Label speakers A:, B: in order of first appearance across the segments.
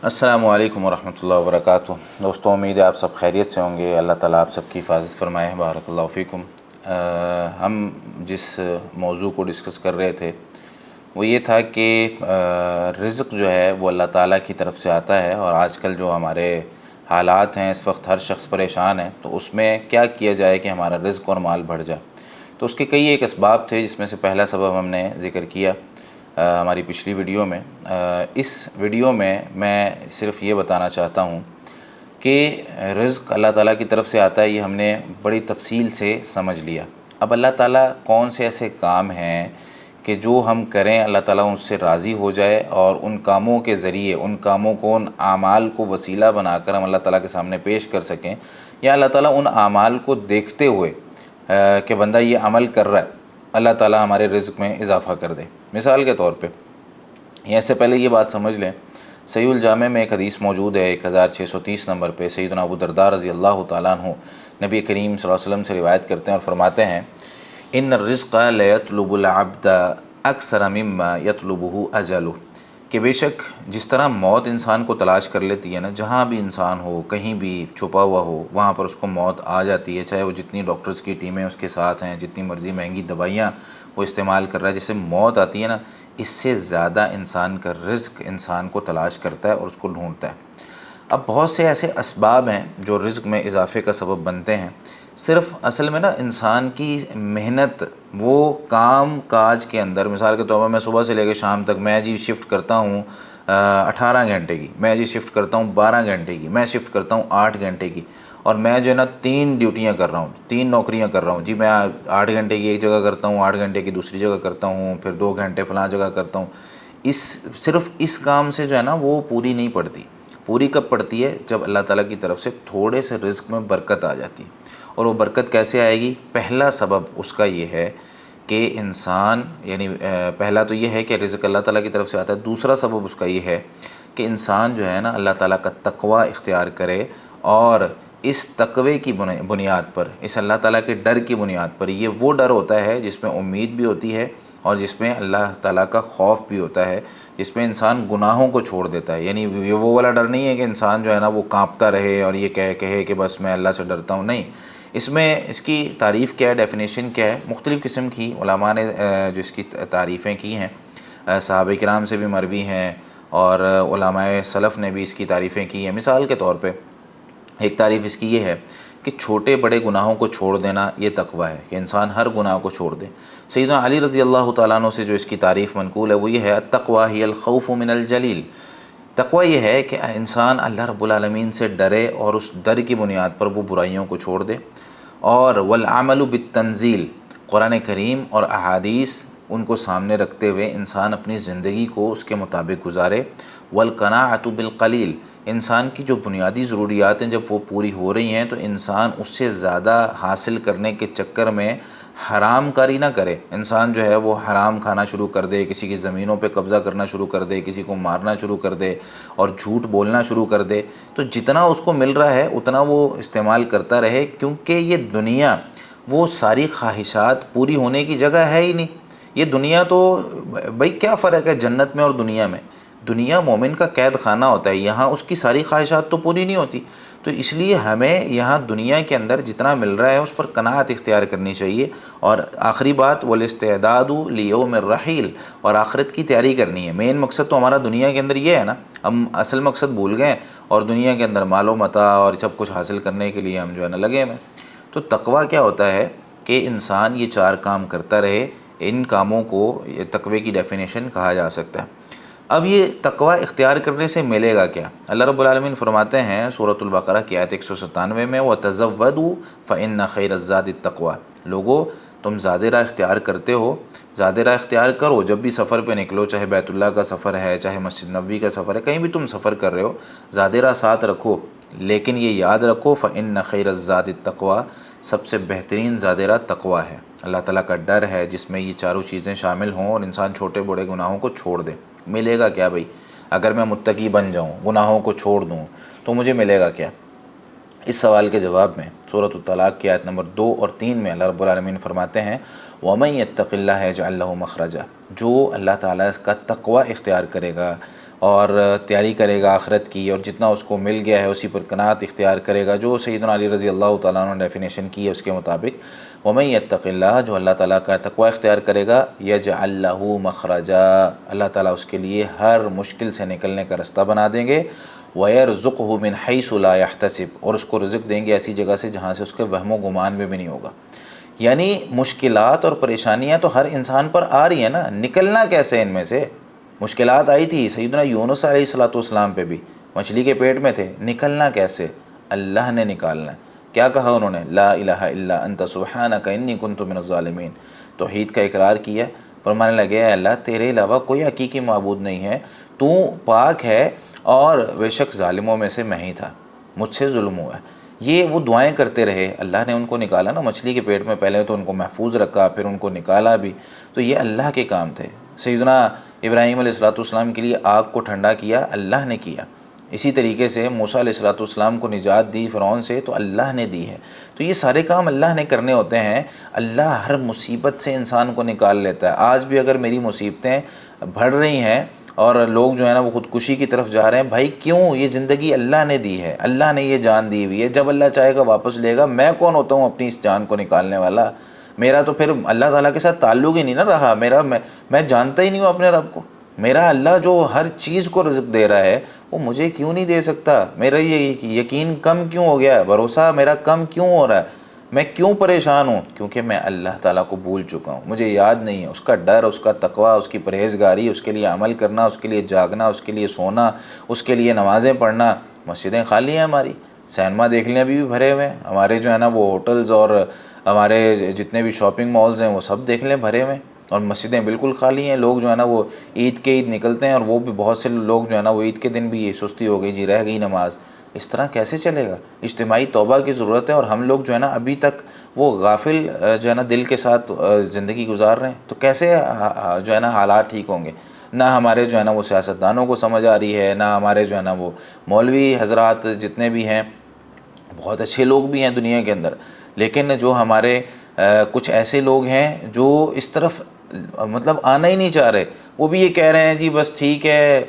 A: السلام علیکم ورحمۃ اللہ وبرکاتہ۔ دوستوں، امید ہے آپ سب خیریت سے ہوں گے۔ اللہ تعالیٰ آپ سب کی حفاظت فرمائے۔ بارک اللہ فیکم۔ ہم جس موضوع کو ڈسکس کر رہے تھے وہ یہ تھا کہ رزق جو ہے وہ اللہ تعالیٰ کی طرف سے آتا ہے، اور آج کل جو ہمارے حالات ہیں، اس وقت ہر شخص پریشان ہے، تو اس میں کیا کیا جائے کہ ہمارا رزق اور مال بڑھ جائے۔ تو اس کے کئی ایک اسباب تھے، جس میں سے پہلا سبب ہم نے ذکر کیا ہماری پچھلی ویڈیو میں۔ اس ویڈیو میں صرف یہ بتانا چاہتا ہوں کہ رزق اللہ تعالیٰ کی طرف سے آتا ہے، یہ ہم نے بڑی تفصیل سے سمجھ لیا۔ اب اللہ تعالیٰ کون سے ایسے کام ہیں کہ جو ہم کریں اللہ تعالیٰ ان سے راضی ہو جائے، اور ان کاموں کے ذریعے ان کاموں کو، ان اعمال کو وسیلہ بنا کر ہم اللہ تعالیٰ کے سامنے پیش کر سکیں، یا اللہ تعالیٰ ان اعمال کو دیکھتے ہوئے کہ بندہ یہ عمل کر رہا ہے، اللہ تعالیٰ ہمارے رزق میں اضافہ کر دے۔ مثال کے طور پہ، اس سے پہلے یہ بات سمجھ لیں، صحیح الجامع میں ایک حدیث موجود ہے 1630 نمبر پہ، سیدنا ابو درداء رضی اللہ تعالیٰ عنہ نبی کریم صلی اللہ علیہ وسلم سے روایت کرتے ہیں اور فرماتے ہیں: ان الرزق لیطلب العبد اکثر مما یطلبہ اجلہ، کہ بے شک جس طرح موت انسان کو تلاش کر لیتی ہے نا، جہاں بھی انسان ہو، کہیں بھی چھپا ہوا ہو، وہاں پر اس کو موت آ جاتی ہے، چاہے وہ جتنی ڈاکٹرز کی ٹیمیں اس کے ساتھ ہیں، جتنی مرضی مہنگی دوائیاں وہ استعمال کر رہا ہے، جس سے موت آتی ہے نا، اس سے زیادہ انسان کا رزق انسان کو تلاش کرتا ہے اور اس کو ڈھونڈتا ہے۔ اب بہت سے ایسے اسباب ہیں جو رزق میں اضافے کا سبب بنتے ہیں، صرف اصل میں نا انسان کی محنت، وہ کام کاج کے اندر، مثال کے طور پر میں صبح سے لے کے شام تک میں جی شفٹ کرتا ہوں 18 گھنٹے کی، میں جی شفٹ کرتا ہوں 12 گھنٹے کی، میں شفٹ کرتا ہوں 8 گھنٹے کی، اور میں جو ہے نا 3 ڈیوٹیاں کر رہا ہوں، 3 نوکریاں کر رہا ہوں، جی میں 8 گھنٹے کی ایک جگہ کرتا ہوں، 8 گھنٹے کی دوسری جگہ کرتا ہوں، پھر 2 گھنٹے فلاں جگہ کرتا ہوں۔ صرف اس کام سے جو ہے نا وہ پوری نہیں پڑتی۔ پوری کب پڑتی ہے؟ جب اللہ تعالیٰ کی طرف سے تھوڑے سے رزق میں برکت آ جاتی ہے۔ اور وہ برکت کیسے آئے گی؟ پہلا سبب اس کا یہ ہے کہ انسان، یعنی پہلا تو یہ ہے کہ رزق اللہ تعالیٰ کی طرف سے آتا ہے۔ دوسرا سبب اس کا یہ ہے کہ انسان جو ہے نا اللہ تعالیٰ کا تقوی اختیار کرے، اور اس تقوی کی بنیاد پر، اس اللہ تعالیٰ کے ڈر کی بنیاد پر، یہ وہ ڈر ہوتا ہے جس میں امید بھی ہوتی ہے اور جس میں اللہ تعالیٰ کا خوف بھی ہوتا ہے، جس میں انسان گناہوں کو چھوڑ دیتا ہے۔ یعنی یہ وہ والا ڈر نہیں ہے کہ انسان جو ہے نا وہ کانپتا رہے اور یہ کہے کہ بس میں اللہ سے ڈرتا ہوں، نہیں۔ اس میں اس کی تعریف کیا ہے، ڈیفینیشن کیا ہے؟ مختلف قسم کی علماء نے جو اس کی تعریفیں کی ہیں، صحابہ کرام سے بھی مروی ہیں، اور علماء سلف نے بھی اس کی تعریفیں کی ہیں۔ مثال کے طور پہ ایک تعریف اس کی یہ ہے کہ چھوٹے بڑے گناہوں کو چھوڑ دینا یہ تقوی ہے، کہ انسان ہر گناہ کو چھوڑ دے۔ سیدنا علی رضی اللہ تعالیٰ عنہ سے جو اس کی تعریف منقول ہے وہ یہ ہے: التقویٰ ہی الخوف من الجلیل۔ تقوی یہ ہے کہ انسان اللہ رب العالمین سے ڈرے اور اس ڈر کی بنیاد پر وہ برائیوں کو چھوڑ دے، اور والعمل بالتنزیل، قرآن کریم اور احادیث ان کو سامنے رکھتے ہوئے انسان اپنی زندگی کو اس کے مطابق گزارے، والقناعۃ بالقلیل، انسان کی جو بنیادی ضروریات ہیں جب وہ پوری ہو رہی ہیں تو انسان اس سے زیادہ حاصل کرنے کے چکر میں حرام کاری نہ کرے۔ انسان جو ہے وہ حرام کھانا شروع کر دے، کسی کی زمینوں پہ قبضہ کرنا شروع کر دے، کسی کو مارنا شروع کر دے اور جھوٹ بولنا شروع کر دے، تو جتنا اس کو مل رہا ہے اتنا وہ استعمال کرتا رہے، کیونکہ یہ دنیا وہ ساری خواہشات پوری ہونے کی جگہ ہے ہی نہیں۔ یہ دنیا تو بھائی کیا فرق ہے جنت میں اور دنیا میں؟ دنیا مومن کا قید خانہ ہوتا ہے، یہاں اس کی ساری خواہشات تو پوری نہیں ہوتی، تو اس لیے ہمیں یہاں دنیا کے اندر جتنا مل رہا ہے اس پر قناعت اختیار کرنی چاہیے۔ اور آخری بات، والاستعداد لیوم الرحیل، اور آخرت کی تیاری کرنی ہے۔ مین مقصد تو ہمارا دنیا کے اندر یہ ہے نا، ہم اصل مقصد بھول گئے اور دنیا کے اندر مال و متاع اور سب کچھ حاصل کرنے کے لیے ہم جو ہے نا لگے ہوئے۔ تو تقویٰ کیا ہوتا ہے کہ انسان یہ 4 کام کرتا رہے، ان کاموں کو تقوی کی ڈیفینیشن کہا جا سکتا ہے۔ اب یہ تقوی اختیار کرنے سے ملے گا کیا؟ اللہ رب العالمین فرماتے ہیں سورۃ البقرہ کی آیت 197 میں: وَتَزَوَّدُوا فَإِنَّ خَيْرَ الزَّادِ التَّقْوَىٰ، لوگو تم زیادہ راہ اختیار کرتے ہو، زیادہ راہ اختیار کرو، جب بھی سفر پہ نکلو، چاہے بیت اللہ کا سفر ہے، چاہے مسجد نبوی کا سفر ہے، کہیں بھی تم سفر کر رہے ہو، زیادہ راہ ساتھ رکھو، لیکن یہ یاد رکھو فَإِنَّ خَيْرَ الزَّادِ التَّقْوَىٰ، سب سے بہترین زیادہ راہ تقوی ہے، اللہ تعالیٰ کا ڈر ہے، جس میں یہ چاروں چیزیں شامل ہوں اور انسان چھوٹے بڑے گناہوں کو چھوڑ دے۔ ملے گا کیا بھائی؟ اگر میں متقی بن جاؤں، گناہوں کو چھوڑ دوں، تو مجھے ملے گا کیا؟ اس سوال کے جواب میں سورۃ الطلاق کی آیت نمبر 2 اور 3 میں اللہ رب العالمین فرماتے ہیں: وَمَن يَتَّقِ اللَّهَ يَجْعَلْ لَهُ مَخْرَجًا، جو اللہ تعالیٰ کا تقوی اختیار کرے گا، اور تیاری کرے گا آخرت کی، اور جتنا اس کو مل گیا ہے اسی پر قناعت اختیار کرے گا، جو سیدنا علی رضی اللہ تعالیٰ عنہ نے ڈیفینیشن کی ہے اس کے مطابق، وَمَن يَتَّقِ اللَّهَ، جو اللہ تعالیٰ کا تقوی اختیار کرے گا، يَجْعَل لَّهُ مَخْرَجًا، اللہ تعالیٰ اس کے لیے ہر مشکل سے نکلنے کا رستہ بنا دیں گے، وَيَرْزُقْهُ مِنْ حَيْثُ لَا يَحْتَسِبُ، اور اس کو رزق دیں گے ایسی جگہ سے جہاں سے اس کے وہم و گمان میں بھی نہیں ہوگا۔ یعنی مشکلات اور پریشانیاں تو ہر انسان پر آ رہی ہیں نا، نکلنا کیسے ان میں سے؟ مشکلات آئی تھی سیدنا یونس علیہ السلام پہ بھی، مچھلی کے پیٹ میں تھے، نکلنا کیسے؟ اللہ نے نکالنا ہے۔ کیا کہا انہوں نے؟ لا الہ الا انت سبحانک انی کنت من الظالمین، توحید کا اقرار کیا، فرمانے لگے اے اللہ تیرے علاوہ کوئی حقیقی معبود نہیں ہے، تو پاک ہے، اور بے شک ظالموں میں سے میں ہی تھا، مجھ سے ظلم ہوا ہے۔ یہ وہ دعائیں کرتے رہے، اللہ نے ان کو نکالا نا مچھلی کے پیٹ میں، پہلے تو ان کو محفوظ رکھا، پھر ان کو نکالا بھی، تو یہ اللہ کے کام تھے۔ سیدنا ابراہیم علیہ السلام کے لیے آگ کو ٹھنڈا کیا، اللہ نے کیا۔ اسی طریقے سے موسیٰ علیہ السلام کو نجات دی فرعون سے، تو اللہ نے دی ہے۔ تو یہ سارے کام اللہ نے کرنے ہوتے ہیں۔ اللہ ہر مصیبت سے انسان کو نکال لیتا ہے۔ آج بھی اگر میری مصیبتیں بڑھ رہی ہیں اور لوگ جو ہے نا وہ خودکشی کی طرف جا رہے ہیں، بھائی کیوں؟ یہ زندگی اللہ نے دی ہے، اللہ نے یہ جان دی ہوئی ہے، جب اللہ چاہے گا واپس لے گا۔ میں کون ہوتا ہوں اپنی اس جان کو نکالنے والا؟ میرا تو پھر اللہ تعالیٰ کے ساتھ تعلق ہی نہیں نہ رہا، میں جانتا ہی نہیں ہوں اپنے رب کو۔ میرا اللہ جو ہر چیز کو رزق دے رہا ہے وہ مجھے کیوں نہیں دے سکتا؟ میرا یہ یقین کم کیوں ہو گیا ہے؟ بھروسہ میرا کم کیوں ہو رہا ہے؟ میں کیوں پریشان ہوں؟ کیونکہ میں اللہ تعالیٰ کو بھول چکا ہوں، مجھے یاد نہیں ہے۔ اس کا ڈر، اس کا تقوی، اس کی پرہیزگاری، اس کے لیے عمل کرنا، اس کے لیے جاگنا، اس کے لیے سونا، اس کے لیے نمازیں پڑھنا۔ مسجدیں خالی ہیں ہماری، سینما دیکھ لیں ابھی بھی بھرے ہوئے ہیں ہمارے، جو ہے نا وہ ہوٹلز اور ہمارے جتنے بھی شاپنگ مالز ہیں وہ سب دیکھ لیں بھرے ہوئے، اور مسجدیں بالکل خالی ہیں۔ لوگ جو ہے نا وہ عید کے عید نکلتے ہیں، اور وہ بھی بہت سے لوگ جو ہے نا وہ عید کے دن بھی یہ سستی ہو گئی جی، رہ گئی نماز۔ اس طرح کیسے چلے گا؟ اجتماعی توبہ کی ضرورت ہے، اور ہم لوگ جو ہے نا ابھی تک وہ غافل جو ہے نا دل کے ساتھ زندگی گزار رہے ہیں، تو کیسے جو ہے نا حالات ٹھیک ہوں گے؟ نہ ہمارے جو ہے نا وہ سیاستدانوں کو سمجھ آ رہی ہے، نہ ہمارے جو ہے نا وہ مولوی حضرات جتنے بھی ہیں، بہت اچھے لوگ بھی ہیں دنیا کے اندر، لیکن جو ہمارے کچھ ایسے لوگ ہیں جو اس طرف مطلب آنا ہی نہیں چاہ رہے، وہ بھی یہ کہہ رہے ہیں جی بس ٹھیک ہے،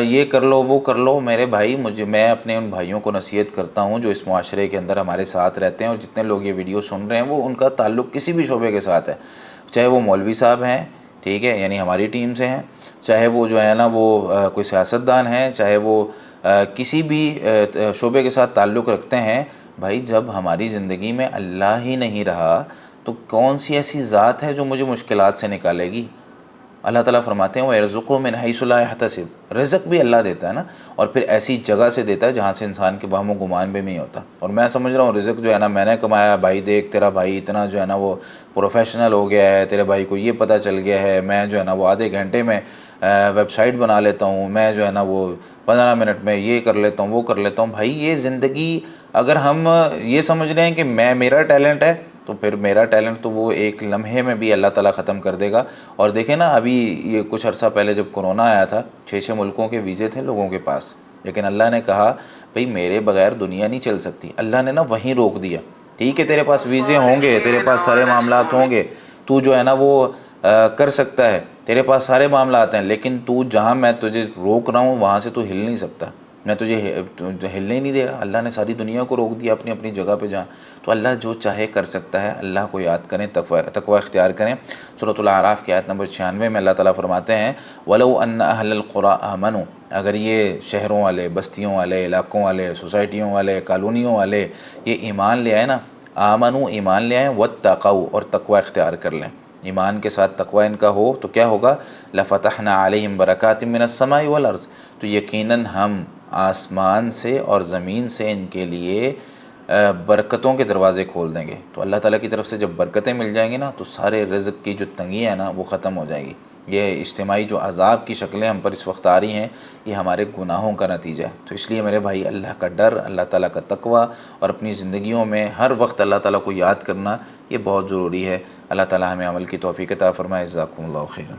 A: یہ کر لو وہ کر لو۔ میرے بھائی، میں اپنے ان بھائیوں کو نصیحت کرتا ہوں جو اس معاشرے کے اندر ہمارے ساتھ رہتے ہیں، اور جتنے لوگ یہ ویڈیو سن رہے ہیں وہ ان کا تعلق کسی بھی شعبے کے ساتھ ہے، چاہے وہ مولوی صاحب ہیں، ٹھیک ہے، یعنی ہماری ٹیم سے ہیں، چاہے وہ جو ہے نا وہ کوئی سیاستدان ہیں، چاہے وہ کسی بھی شعبے کے ساتھ تعلق رکھتے ہیں۔ بھائی جب ہماری زندگی میں اللہ ہی نہیں رہا تو کون سی ایسی ذات ہے جو مجھے مشکلات سے نکالے گی؟ اللہ تعالیٰ فرماتے ہیں وَيَرْزُقُهُ مِنْ حَيْثُ لَا يَحْتَسِبُ، رزق بھی اللہ دیتا ہے نا، اور پھر ایسی جگہ سے دیتا ہے جہاں سے انسان کے وہم و گمان بھی نہیں ہوتا۔ اور میں سمجھ رہا ہوں رزق جو ہے نا میں نے کمایا، بھائی دیکھ تیرا بھائی اتنا جو ہے نا وہ پروفیشنل ہو گیا ہے، تیرے بھائی کو یہ پتہ چل گیا ہے، میں جو ہے نا وہ آدھے گھنٹے میں ویب سائٹ بنا لیتا ہوں، میں جو ہے نا وہ 15 منٹ میں یہ کر لیتا ہوں وہ کر لیتا ہوں۔ بھائی یہ زندگی اگر ہم یہ سمجھ رہے ہیں کہ میرا ٹیلنٹ ہے، تو پھر میرا ٹیلنٹ تو وہ ایک لمحے میں بھی اللہ تعالیٰ ختم کر دے گا۔ اور دیکھیں نا ابھی یہ کچھ عرصہ پہلے جب کرونا آیا تھا، 6 ملکوں کے ویزے تھے لوگوں کے پاس، لیکن اللہ نے کہا بھئی میرے بغیر دنیا نہیں چل سکتی۔ اللہ نے نا وہیں روک دیا، ٹھیک ہے تیرے پاس ویزے ہوں گے، تیرے پاس سارے معاملات ہوں گے، تو جو ہے نا وہ کر سکتا ہے، تیرے پاس سارے معاملات ہیں، لیکن تو جہاں میں تجھے روک رہا ہوں وہاں سے تو ہل نہیں سکتا، میں تجھے ہلنے ہی نہیں دے رہا۔ اللہ نے ساری دنیا کو روک دیا اپنی اپنی جگہ پہ جہاں، تو اللہ جو چاہے کر سکتا ہے۔ اللہ کو یاد کریں، تقوی اختیار کریں۔ سورۃ الاعراف کی آیت نمبر 96 میں اللہ تعالیٰ فرماتے ہیں وَلَوْ أَنَّ أَهْلَ الْقُرَىٰ آمَنُوا، اگر یہ شہروں والے، بستیوں والے، علاقوں والے، سوسائٹیوں والے، کالونیوں والے یہ ایمان لے آئے نا، آمنوا ایمان لے آئیں، واتقوا اور تقوی اختیار کر لیں، ایمان کے ساتھ تقوی ان کا ہو تو کیا ہوگا؟ لَفَتَحْنَا عَلَيْهِمْ بَرَكَاتٍ مِّنَ السَّمَاءِ وَالْأَرْضِ، تو یقیناً ہم آسمان سے اور زمین سے ان کے لیے برکتوں کے دروازے کھول دیں گے۔ تو اللہ تعالیٰ کی طرف سے جب برکتیں مل جائیں گی نا تو سارے رزق کی جو تنگی ہے نا وہ ختم ہو جائے گی۔ یہ اجتماعی جو عذاب کی شکلیں ہم پر اس وقت آ رہی ہیں، یہ ہمارے گناہوں کا نتیجہ ہے۔ تو اس لیے میرے بھائی اللہ کا ڈر، اللہ تعالیٰ کا تقوی، اور اپنی زندگیوں میں ہر وقت اللہ تعالیٰ کو یاد کرنا یہ بہت ضروری ہے۔ اللہ تعالیٰ ہمیں عمل کی توفیق عطا فرمائے۔ جزاکم اللہ خیرا۔